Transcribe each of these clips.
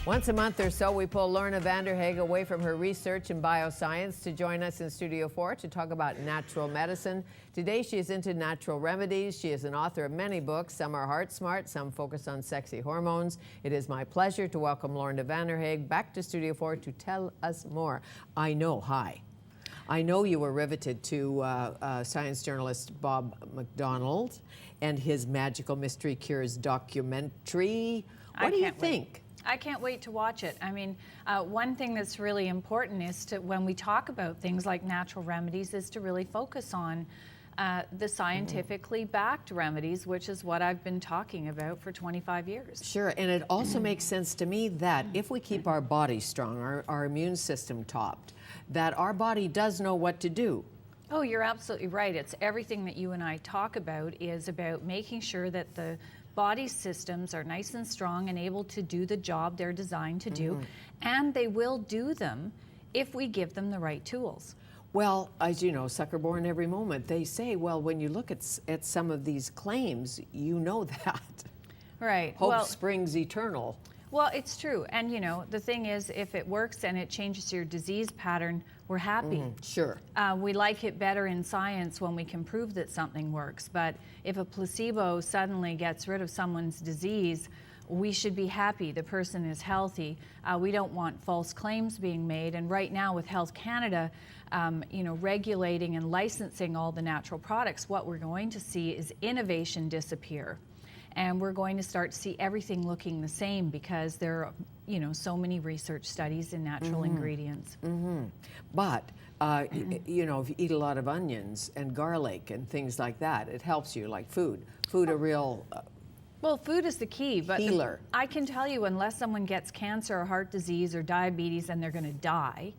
Once a month or so, we pull Lorna Vanderhaeghe away from her research in bioscience to join us in Studio 4 to talk about natural medicine. Today, she is into natural remedies. She is an author of many books. Some are heart smart, some focus on sexy hormones. It is my pleasure to welcome Lorna Vanderhaeghe back to Studio 4 to tell us more. I know you were riveted to science journalist Bob McDonald and his Magical Mystery Cures documentary. What do you think? I can't wait to watch it. I mean, one thing that's really important is to, when we talk about things like natural remedies, is to really focus on the scientifically backed remedies, which is what I've been talking about for 25 years. Sure, and it also makes sense to me that if we keep our body strong, our immune system topped, that our body does know what to do. Oh, you're absolutely right. It's everything that you and I talk about is about making sure that the body systems are nice and strong and able to do the job they're designed to do, and they will do them if we give them the right tools. Well, as you know, sucker born every moment, they say, well, when you look at some of these claims, you know that. Right. Hope springs eternal. Well, it's true. And, you know, the thing is, if it works and it changes your disease pattern, we're happy. Sure. We like it better in science when we can prove that something works. But if a placebo suddenly gets rid of someone's disease, we should be happy the person is healthy. We don't want false claims being made. And right now with Health Canada, you know, regulating and licensing all the natural products, what we're going to see is innovation disappear. And we're going to start to see everything looking the same because there are, you know, so many research studies in natural ingredients. But, you know, if you eat a lot of onions and garlic and things like that, it helps you, like food. Food a real well, food is the key, but healer. I can tell you, unless someone gets cancer or heart disease or diabetes and they're going to die,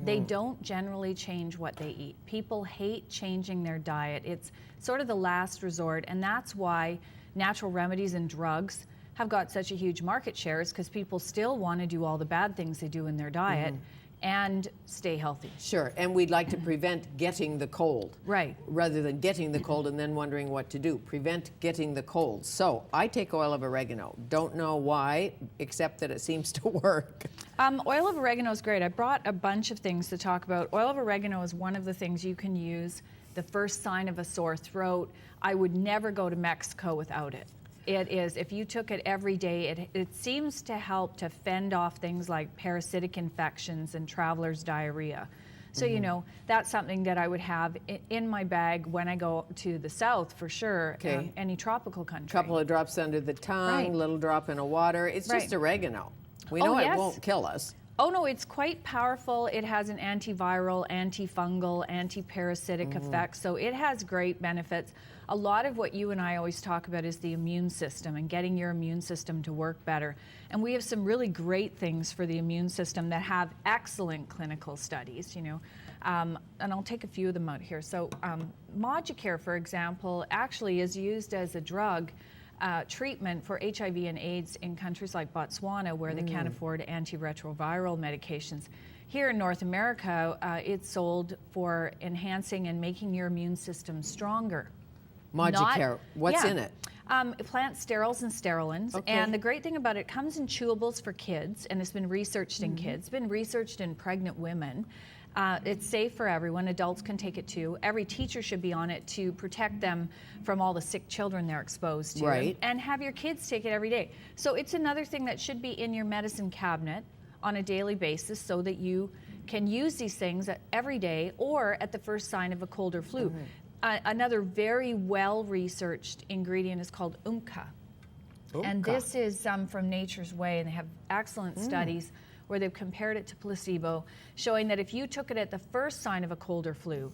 they don't generally change what they eat. People hate changing their diet. It's sort of the last resort, and that's why natural remedies and drugs have got such a huge market share, is because people still want to do all the bad things they do in their diet and stay healthy. Sure, and we'd like to prevent getting the cold. Right. Rather than getting the cold and then wondering what to do. Prevent getting the cold. So I take oil of oregano. Don't know why, except that it seems to work. Oil of oregano is great. I brought a bunch of things to talk about. Oil of oregano is one of the things you can use the first sign of a sore throat. I would never go to Mexico without it. It is, if you took it every day, it seems to help to fend off things like parasitic infections and traveler's diarrhea. So, you know, that's something that I would have in my bag when I go to the south, for sure, any tropical country. Couple of drops under the tongue, little drop in a water. It's just oregano. We know it won't kill us. Oh no, it's quite powerful. It has an antiviral, antifungal, anti-parasitic effect, so it has great benefits. A lot of what you and I always talk about is the immune system and getting your immune system to work better. And we have some really great things for the immune system that have excellent clinical studies, you know. And I'll take a few of them out here. So Moducare, for example, actually is used as a drug treatment for HIV and AIDS in countries like Botswana, where they can't afford antiretroviral medications. Here in North America, it's sold for enhancing and making your immune system stronger. Moducare, what's in it? Plant sterols and sterolins. And the great thing about it comes in chewables for kids, and it's been researched in kids, it's been researched in pregnant women. It's safe for everyone. Adults can take it too. Every teacher should be on it to protect them from all the sick children they're exposed to. Right. And have your kids take it every day. So it's another thing that should be in your medicine cabinet on a daily basis so that you can use these things every day or at the first sign of a cold or flu. Another very well-researched ingredient is called umca. And this is from Nature's Way, and they have excellent studies where they've compared it to placebo, showing that if you took it at the first sign of a cold or flu,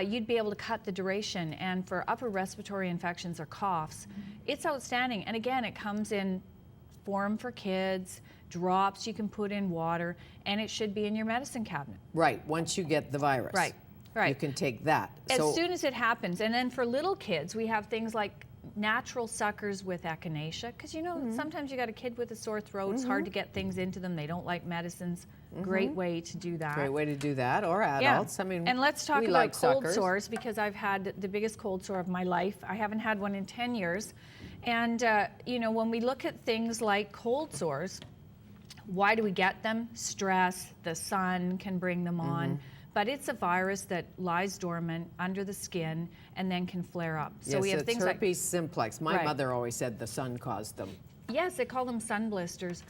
you'd be able to cut the duration. And for upper respiratory infections or coughs, it's outstanding. And again, it comes in form for kids, drops you can put in water, and it should be in your medicine cabinet. Right, once you get the virus. Right. You can take that. As soon as it happens. And then for little kids, we have things like natural suckers with echinacea, because you know sometimes you got a kid with a sore throat, it's hard to get things into them, they don't like medicines. Great way to do that. Great way to do that, or adults. I mean, and let's talk about like cold suckers. sores, because I've had the biggest cold sore of my life. I haven't had one in 10 years. And you know, when we look at things like cold sores, Why do we get them? Stress, the sun can bring them on. But it's a virus that lies dormant under the skin and then can flare up. So yes, we have it's things herpes simplex. My Right. mother always said the sun caused them. Yes, they call them sun blisters.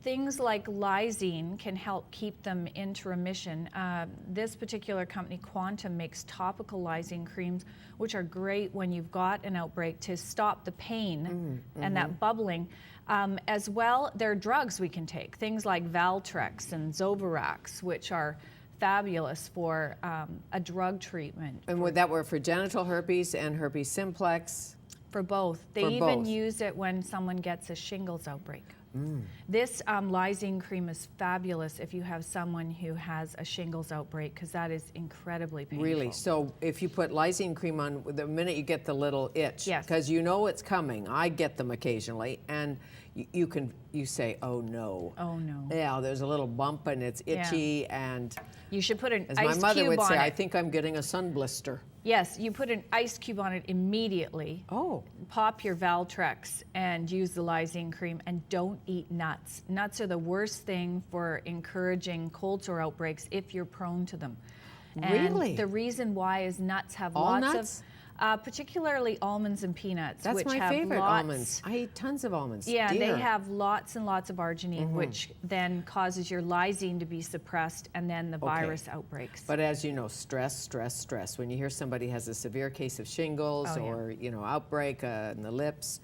Things like lysine can help keep them into remission. This particular company, Quantum, makes topical lysine creams, which are great when you've got an outbreak to stop the pain and that bubbling. As well, there are drugs we can take, things like Valtrex and Zovirax, which are fabulous for a drug treatment. And would that work for genital herpes and herpes simplex? For both. They For even both. use it when someone gets a shingles outbreak. This lysine cream is fabulous if you have someone who has a shingles outbreak, because that is incredibly painful. Really? So if you put lysine cream on, the minute you get the little itch, Yes. because you know it's coming. I get them occasionally, and you say, oh no. Oh no. Yeah, there's a little bump and it's itchy, and You should put an as ice my mother cube would say, on I it. think I'm getting a sun blister. Yes, you put an ice cube on it immediately. Oh. Pop your Valtrex and use the lysine cream, and don't eat nuts. Nuts are the worst thing for encouraging cold sore outbreaks if you're prone to them. And Really? the reason why is nuts have All lots nuts? of, particularly almonds and peanuts, That's which my have favorite, lots, almonds. I eat tons of almonds. Yeah, Dear. they have lots and lots of arginine, which then causes your lysine to be suppressed, and then the virus outbreaks. But as you know, stress, stress, stress. When you hear somebody has a severe case of shingles Oh, yeah. or outbreak in the lips,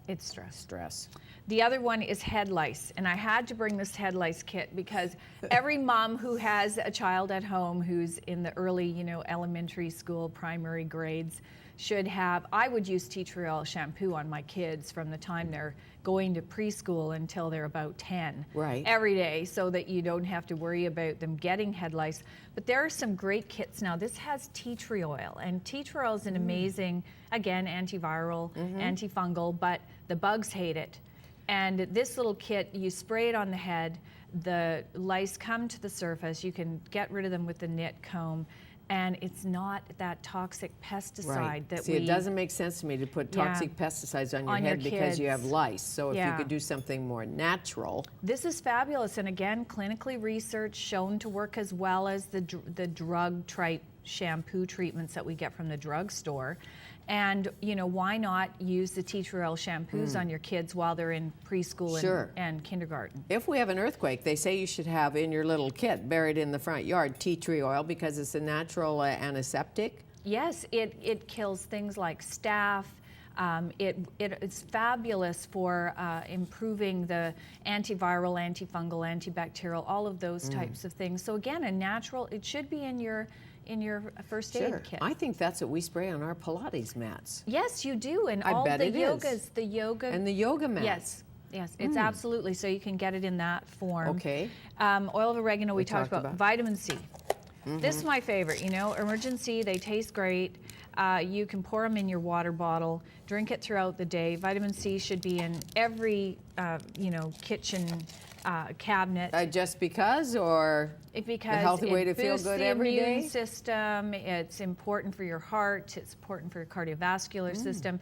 It's stress. stress. The other one is head lice, and I had to bring this head lice kit because every mom who has a child at home who's in the early, elementary school, primary grades should have. I would use tea tree oil shampoo on my kids from the time they're going to preschool until they're about 10. Right. Every day, so that you don't have to worry about them getting head lice. But there are some great kits now. This has tea tree oil, and tea tree oil is an amazing, again, antiviral, antifungal, but the bugs hate it. And this little kit, you spray it on the head, the lice come to the surface, you can get rid of them with the nit comb, and it's not that toxic pesticide Right. that See, it doesn't make sense to me to put toxic pesticides on your On your head because you have kids. lice. So if you Yeah. could do something more natural. This is fabulous, and again, clinically researched, shown to work as well as the drug type shampoo treatments that we get from the drugstore. And why not use the tea tree oil shampoos on your kids while they're in preschool Sure. and kindergarten? If we have an earthquake, they say you should have in your little kit, buried in the front yard, tea tree oil because it's a natural antiseptic. Yes, it kills things like staph. It's fabulous for improving the antiviral, antifungal, antibacterial, all of those types of things. So again, it should be in your first aid kit. I think that's what we spray on our Pilates mats. Yes, you do, and I all bet the it is. yogas, the yoga, And the yoga mats. Yes, it's absolutely. So you can get it in that form. Okay. Oil of oregano, we talked talked about. about. Vitamin C. This is my favorite. Emergency, they taste great. You can pour them in your water bottle, drink it throughout the day. Vitamin C should be in every, kitchen cabinet. Just because, or Because the healthy way to feel boosts good the every immune day? system. It's important for your heart. It's important for your cardiovascular system.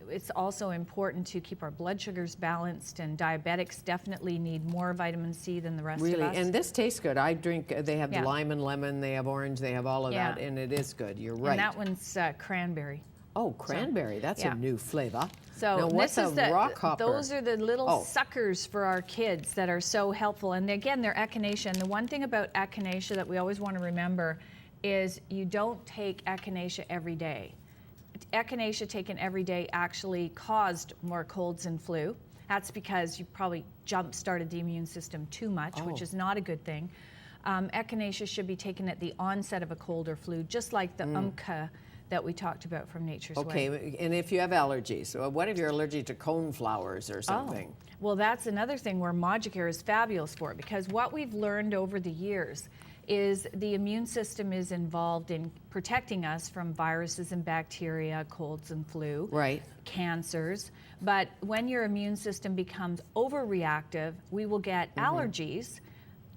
It's also important to keep our blood sugars balanced, and diabetics definitely need more vitamin C than the rest Really, of us. and this tastes good. I drink, they have Yeah. lime and lemon, they have orange, they have all of Yeah. that, and it is good. You're right. And that one's cranberry. Oh, cranberry, that's yeah. a new flavor. So now, what's this is a rock hopper? Those are the little Oh. suckers for our kids that are so helpful. And again, they're echinacea. And the one thing about echinacea that we always want to remember is you don't take echinacea every day. Echinacea taken every day actually caused more colds and flu. That's because you probably jump-started the immune system too much, which is not a good thing. Echinacea should be taken at the onset of a cold or flu, just like the umca that we talked about from Nature's Way. Okay, and if you have allergies, what if you're allergic to coneflowers or something? Oh, well, that's another thing where Moducare is fabulous for, because what we've learned over the years is the immune system is involved in protecting us from viruses and bacteria, colds and flu, Right. cancers. But when your immune system becomes overreactive, we will get allergies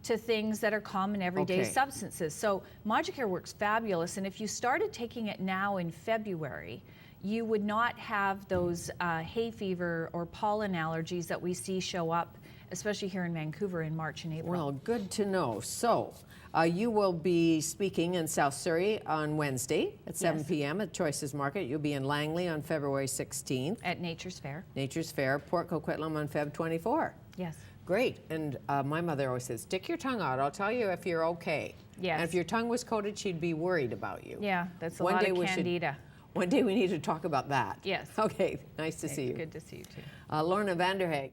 to things that are common everyday Okay. substances. So Moducare works fabulous, and if you started taking it now in February, you would not have those hay fever or pollen allergies that we see show up especially here in Vancouver in March and April. Well, good to know. So, you will be speaking in South Surrey on Wednesday at 7 p.m. at Choices Market. You'll be in Langley on February 16th. At Nature's Fair. Nature's Fair, Port Coquitlam on Feb 24. Yes. Great. And my mother always says, stick your tongue out. I'll tell you if you're okay. Yes. And if your tongue was coated, she'd be worried about you. Yeah, that's a lot of candida. One day we need to talk about that. Yes. Okay. Nice to see you. Good to see you too. Lorna Vanderhaeghe.